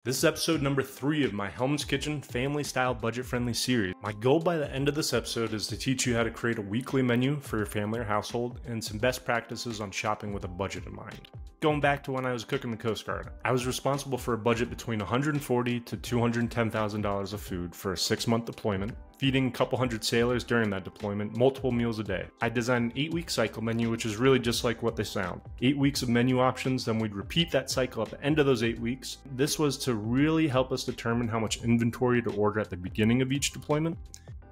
This is episode number 3 of my Hellman's Kitchen family-style budget-friendly series. My goal by the end of this episode is to teach you how to create a weekly menu for your family or household and some best practices on shopping with a budget in mind. Going back to when I was cooking the Coast Guard, I was responsible for a budget between $140,000 to $210,000 of food for a 6-month deployment, feeding a couple hundred sailors during that deployment, multiple meals a day. I designed an 8-week cycle menu, which is really just like what they sound. 8 weeks of menu options, then we'd repeat that cycle at the end of those 8 weeks. This was to really help us determine how much inventory to order at the beginning of each deployment,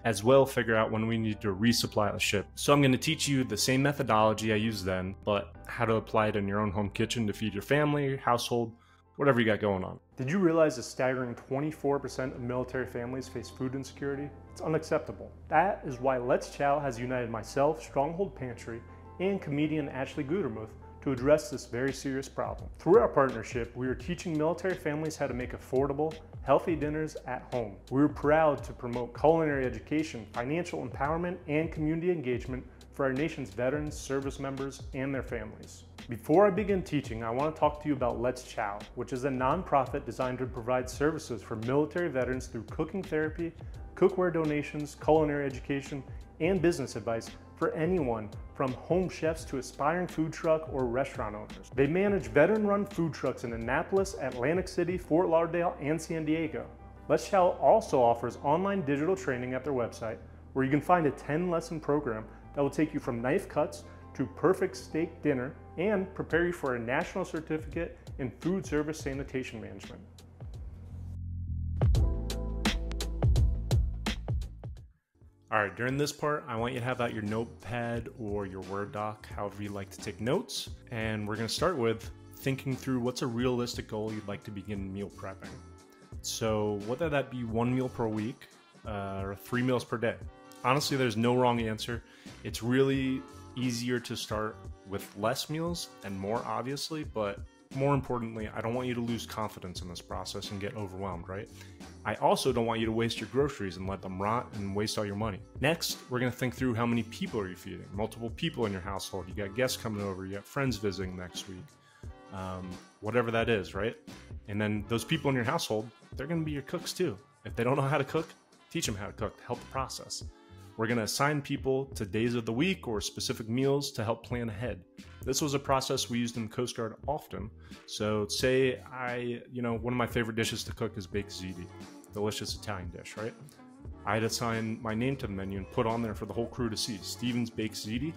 as well figure out when we need to resupply the ship. So I'm going to teach you the same methodology I used then, but how to apply it in your own home kitchen to feed your family, your household, whatever you got going on. Did you realize a staggering 24% of military families face food insecurity? It's unacceptable. That is why Let's Chow has united myself, Stronghold Pantry, and comedian Ashley Gutermuth to address this very serious problem. Through our partnership, we are teaching military families how to make affordable, healthy dinners at home. We are proud to promote culinary education, financial empowerment, and community engagement for our nation's veterans, service members, and their families. Before I begin teaching, I want to talk to you about Let's Chow, which is a nonprofit designed to provide services for military veterans through cooking therapy, cookware donations, culinary education, and business advice for anyone from home chefs to aspiring food truck or restaurant owners. They manage veteran-run food trucks in Annapolis, Atlantic City, Fort Lauderdale, and San Diego. Let's Chow also offers online digital training at their website, where you can find a 10-lesson program that will take you from knife cuts to perfect steak dinner and prepare you for a national certificate in food service sanitation management. All right, during this part, I want you to have out your notepad or your Word doc, however you like to take notes. And we're gonna start with thinking through what's a realistic goal you'd like to begin meal prepping. So whether that be 1 meal per week or 3 meals per day. Honestly, there's no wrong answer. It's really easier to start with less meals and more, obviously, but more importantly, I don't want you to lose confidence in this process and get overwhelmed, right? I also don't want you to waste your groceries and let them rot and waste all your money. Next, we're gonna think through how many people are you feeding? Multiple people in your household. You got guests coming over, you got friends visiting next week, whatever that is, right? And then those people in your household, they're gonna be your cooks too. If they don't know how to cook, teach them how to cook to help the process. We're going to assign people to days of the week or specific meals to help plan ahead. This was a process we used in the Coast Guard often. So say one of my favorite dishes to cook is baked ziti, delicious Italian dish, right? I'd assign my name to the menu and put on there for the whole crew to see. Steven's Baked Ziti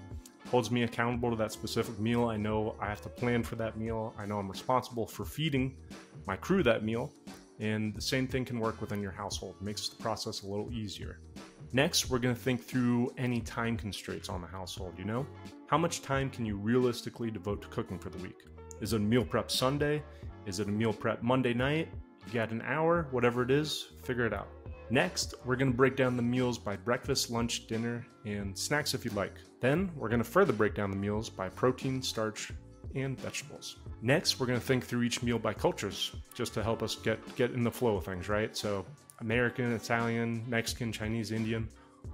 holds me accountable to that specific meal. I know I have to plan for that meal. I know I'm responsible for feeding my crew that meal. And the same thing can work within your household. It makes the process a little easier. Next, we're going to think through any time constraints on the household, How much time can you realistically devote to cooking for the week? Is it a meal prep Sunday? Is it a meal prep Monday night? You got an hour? Whatever it is, figure it out. Next, we're going to break down the meals by breakfast, lunch, dinner, and snacks if you'd like. Then, we're going to further break down the meals by protein, starch, and vegetables. Next, we're going to think through each meal by cultures, just to help us get in the flow of things, right? So American, Italian, Mexican, Chinese, Indian,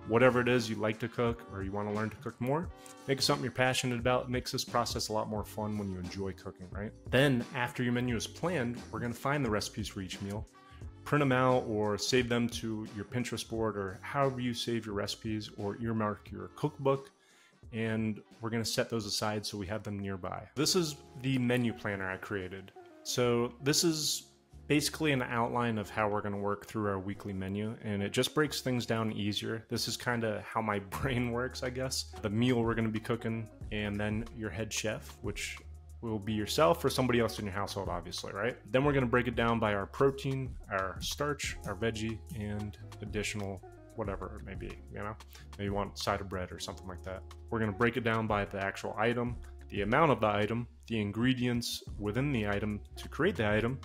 whatever it is you like to cook or you want to learn to cook more, make it something you're passionate about. It makes this process a lot more fun when you enjoy cooking, right? Then after your menu is planned, we're going to find the recipes for each meal, print them out or save them to your Pinterest board or however you save your recipes, or earmark your cookbook, and we're going to set those aside so we have them nearby. This is the menu planner I created. So this is basically an outline of how we're going to work through our weekly menu, and it just breaks things down easier. This is kind of how my brain works, I guess. The meal we're going to be cooking, and then your head chef, which will be yourself or somebody else in your household, obviously, right? Then we're going to break it down by our protein, our starch, our veggie, and additional whatever it may be, Maybe you want a side of bread or something like that. We're going to break it down by the actual item, the amount of the item, the ingredients within the item to create the item.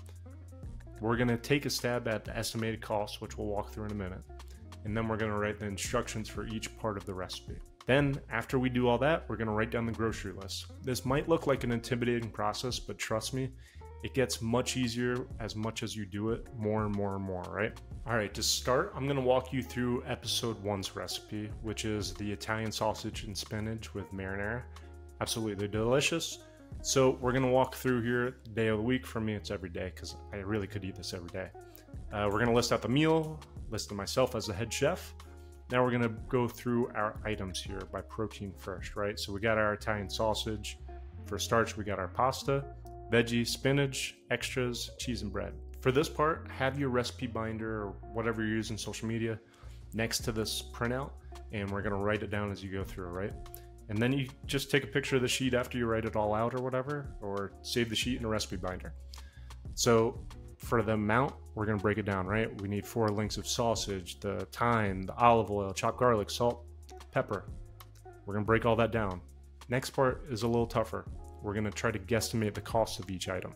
We're going to take a stab at the estimated cost, which we'll walk through in a minute. And then we're going to write the instructions for each part of the recipe. Then, after we do all that, we're going to write down the grocery list. This might look like an intimidating process, but trust me, it gets much easier as much as you do it more and more and more, right? All right, to start, I'm going to walk you through episode 1's recipe, which is the Italian sausage and spinach with marinara. Absolutely delicious. So we're gonna walk through here day of the week. For me, it's every day because I really could eat this every day. We're gonna list out the meal, list myself as the head chef. Now we're gonna go through our items here by protein first, right? So we got our Italian sausage. For starch, we got our pasta, veggie, spinach, extras, cheese, and bread. For this part, have your recipe binder or whatever you're using social media next to this printout, and we're gonna write it down as you go through, right? And then you just take a picture of the sheet after you write it all out or whatever, or save the sheet in a recipe binder. So for the amount, we're gonna break it down, right? We need 4 links of sausage, the thyme, the olive oil, chopped garlic, salt, pepper. We're gonna break all that down. Next part is a little tougher. We're gonna try to guesstimate the cost of each item.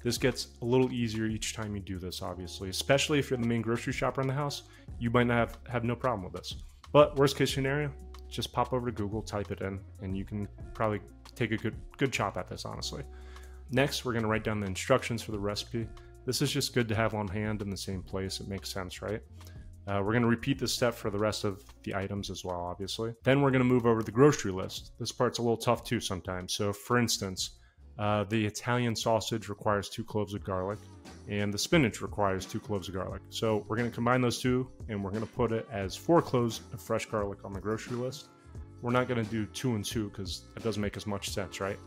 This gets a little easier each time you do this, obviously, especially if you're the main grocery shopper in the house. You might not have no problem with this. But worst case scenario, just pop over to Google, type it in, and you can probably take a good chop at this, honestly. Next, we're gonna write down the instructions for the recipe. This is just good to have on hand in the same place. It makes sense, right? We're gonna repeat this step for the rest of the items as well, obviously. Then we're gonna move over to the grocery list. This part's a little tough too sometimes. So for instance, the Italian sausage requires 2 cloves of garlic, and the spinach requires 2 cloves of garlic. So we're gonna combine those two, and we're gonna put it as 4 cloves of fresh garlic on the grocery list. We're not gonna do 2 and 2 because that doesn't make as much sense, right?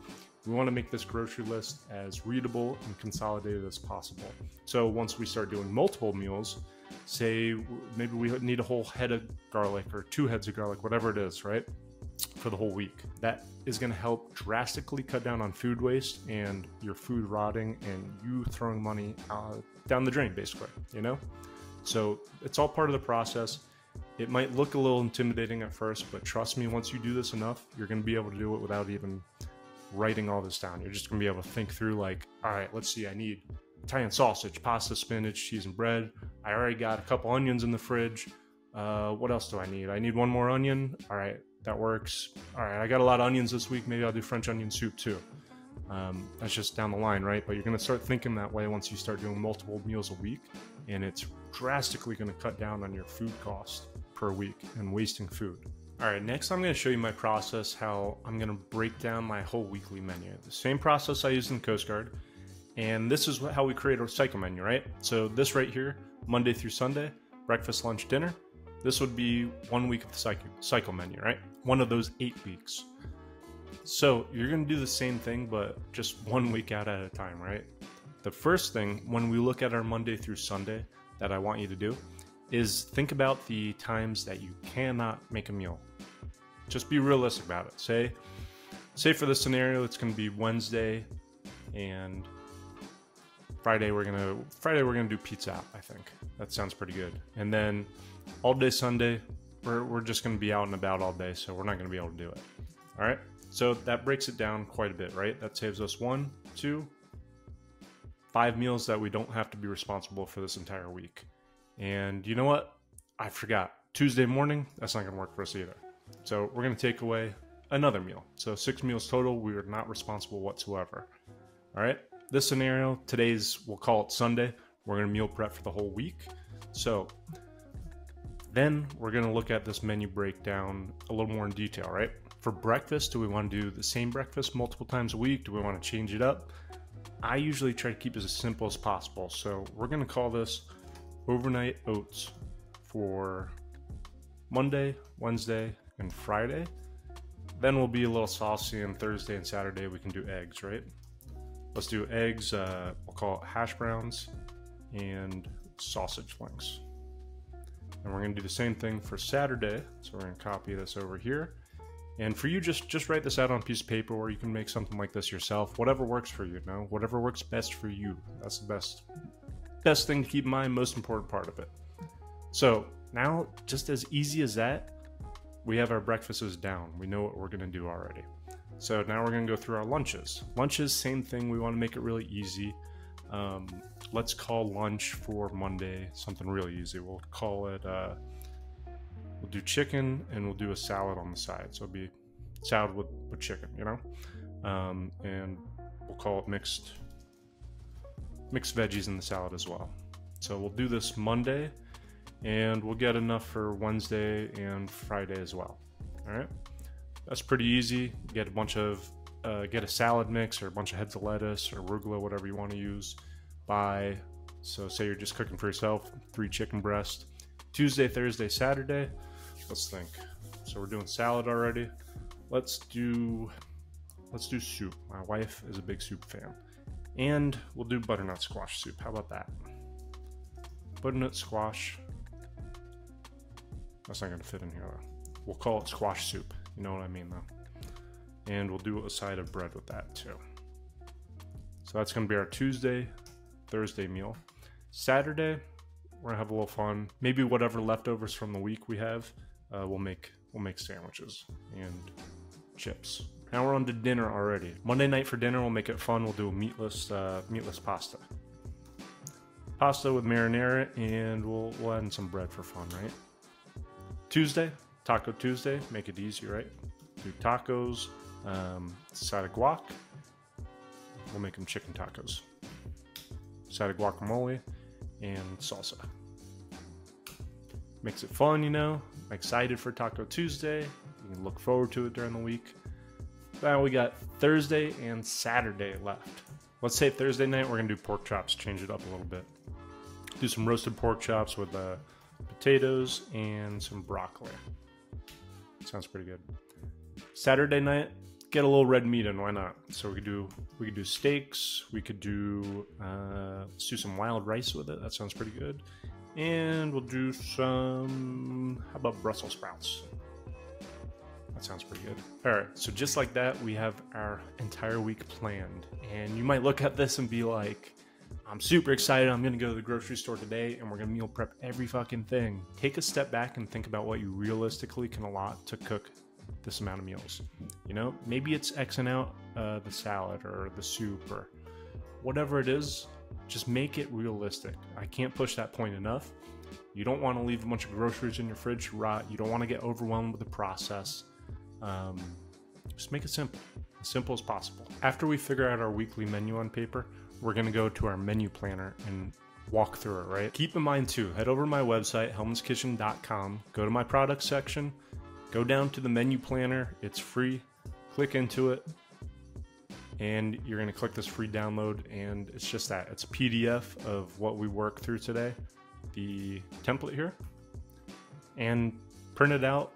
We wanna make this grocery list as readable and consolidated as possible. So once we start doing multiple meals, say maybe we need a whole head of garlic or 2 heads of garlic, whatever it is, right? For the whole week. That is going to help drastically cut down on food waste and your food rotting and you throwing money down the drain, basically, you know? So it's all part of the process. It might look a little intimidating at first, but trust me, once you do this enough, you're going to be able to do it without even writing all this down. You're just going to be able to think through like, all right, let's see, I need Italian sausage, pasta, spinach, cheese, and bread. I already got a couple onions in the fridge. What else do I need? I need 1 more onion. All right, that works. All right, I got a lot of onions this week. Maybe I'll do French onion soup too. That's just down the line, right? But you're going to start thinking that way once you start doing multiple meals a week, and it's drastically going to cut down on your food cost per week and wasting food. All right, next I'm going to show you my process, how I'm going to break down my whole weekly menu. The same process I used in the Coast Guard. And this is how we create a cycle menu, right? So this right here, Monday through Sunday, breakfast, lunch, dinner. This would be 1 week of the cycle menu, right? One of those 8 weeks. So you're gonna do the same thing, but just 1 week out at a time, right? The first thing, when we look at our Monday through Sunday, that I want you to do, is think about the times that you cannot make a meal. Just be realistic about it. Say for this scenario, it's gonna be Wednesday and Friday we're gonna do pizza out, I think. That sounds pretty good. And then all day Sunday, we're just gonna be out and about all day, so we're not gonna be able to do it. All right, so that breaks it down quite a bit, right? That saves us 1, 2, 5 meals that we don't have to be responsible for this entire week. And you know what? I forgot. Tuesday morning, that's not gonna work for us either. So we're gonna take away another meal. So 6 meals total, we are not responsible whatsoever. All right. This scenario, we'll call it Sunday. We're gonna meal prep for the whole week. So then we're gonna look at this menu breakdown a little more in detail, right? For breakfast, do we wanna do the same breakfast multiple times a week? Do we wanna change it up? I usually try to keep it as simple as possible. So we're gonna call this overnight oats for Monday, Wednesday, and Friday. Then we'll be a little saucy, and Thursday and Saturday we can do eggs, right? Let's do eggs, we'll call it hash browns and sausage links. And we're gonna do the same thing for Saturday. So we're gonna copy this over here. And for you, just write this out on a piece of paper, or you can make something like this yourself. Whatever works for you, whatever works best for you. That's the best thing to keep in mind, most important part of it. So now, just as easy as that, we have our breakfasts down. We know what we're gonna do already. So now we're gonna go through our lunches. Lunches, same thing, we wanna make it really easy. Let's call lunch for Monday something really easy. We'll call it, we'll do chicken and we'll do a salad on the side. So it'll be salad with chicken, you know? And we'll call it mixed veggies in the salad as well. So we'll do this Monday and we'll get enough for Wednesday and Friday as well. All right, that's pretty easy. Get a bunch of get a salad mix or a bunch of heads of lettuce or arugula, whatever you want to use. So say you're just cooking for yourself, 3 chicken breasts. Tuesday, Thursday, Saturday, let's think. So we're doing salad already. Let's do soup. My wife is a big soup fan. And we'll do butternut squash soup. How about that? Butternut squash. That's not gonna fit in here though. We'll call it squash soup. You know what I mean though. And we'll do a side of bread with that too. So that's gonna be our Tuesday, Thursday meal. Saturday, we're gonna have a little fun. Maybe whatever leftovers from the week we have, we'll make sandwiches and chips. Now we're on to dinner already. Monday night for dinner, we'll make it fun. We'll do a meatless pasta. Pasta with marinara, and we'll add in some bread for fun, right? Tuesday, Taco Tuesday. Make it easy, right? Do tacos, side of guac. We'll make them chicken tacos. Side of guacamole and salsa. Makes it fun, you know. I'm excited for Taco Tuesday. You can look forward to it during the week. Now we got Thursday and Saturday left. Let's say Thursday night we're gonna do pork chops, change it up a little bit. Do some roasted pork chops with potatoes and some broccoli. Sounds pretty good. Saturday night, get a little red meat in, why not? So we could do steaks, we could do let's do some wild rice with it. That sounds pretty good. And we'll do some, how about Brussels sprouts? That sounds pretty good. All right, so just like that, we have our entire week planned. And you might look at this and be like, I'm super excited. I'm gonna go to the grocery store today and we're gonna meal prep every fucking thing. Take a step back and think about what you realistically can allot to cook this amount of meals. You know, maybe it's Xing out the salad or the soup or whatever it is. Just make it realistic. I can't push that point enough. You don't want to leave a bunch of groceries in your fridge to rot. You don't want to get overwhelmed with the process. Just make it simple, as simple as possible. After we figure out our weekly menu on paper, we're going to go to our menu planner and walk through it, right? Keep in mind too, head over to my website, hellmanskitchen.com, go to my products section, go down to the menu planner. It's free. Click into it. And you're going to click this free download, and it's just that. It's a PDF of what we worked through today, the template here, and print it out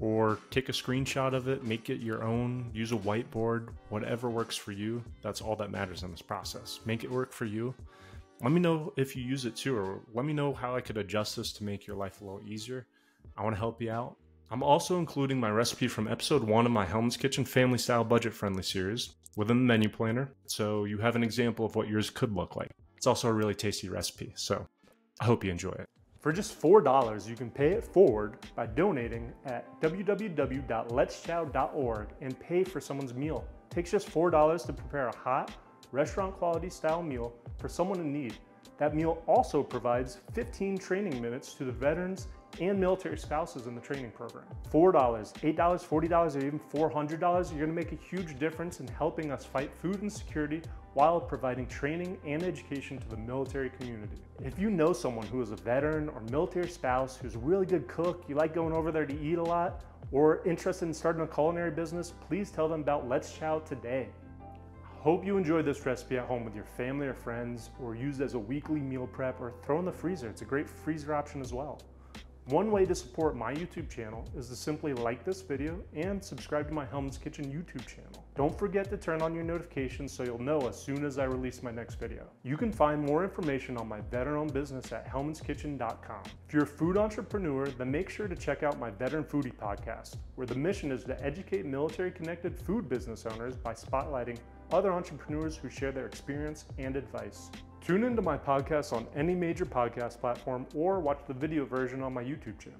or take a screenshot of it, make it your own, use a whiteboard, whatever works for you. That's all that matters in this process. Make it work for you. Let me know if you use it too, or let me know how I could adjust this to make your life a little easier. I want to help you out. I'm also including my recipe from episode 1 of my Hellman's Kitchen family style budget friendly series within the menu planner, so you have an example of what yours could look like. It's also a really tasty recipe, so I hope you enjoy it. For just $4, you can pay it forward by donating at www.letschow.org and pay for someone's meal. It takes just $4 to prepare a hot, restaurant quality style meal for someone in need. That meal also provides 15 training minutes to the veterans and military spouses in the training program. $4, $8, $40, or even $400, you're gonna make a huge difference in helping us fight food insecurity while providing training and education to the military community. If you know someone who is a veteran or military spouse who's a really good cook, you like going over there to eat a lot, or interested in starting a culinary business, please tell them about Let's Chow today. Hope you enjoyed this recipe at home with your family or friends, or use it as a weekly meal prep, or throw in the freezer. It's a great freezer option as well. One way to support my YouTube channel is to simply like this video and subscribe to my Hellman's Kitchen YouTube channel. Don't forget to turn on your notifications so you'll know as soon as I release my next video. You can find more information on my veteran-owned business at hellmanskitchen.com. If you're a food entrepreneur, then make sure to check out my Veteran Foodie podcast, where the mission is to educate military-connected food business owners by spotlighting other entrepreneurs who share their experience and advice. Tune into my podcast on any major podcast platform or watch the video version on my YouTube channel.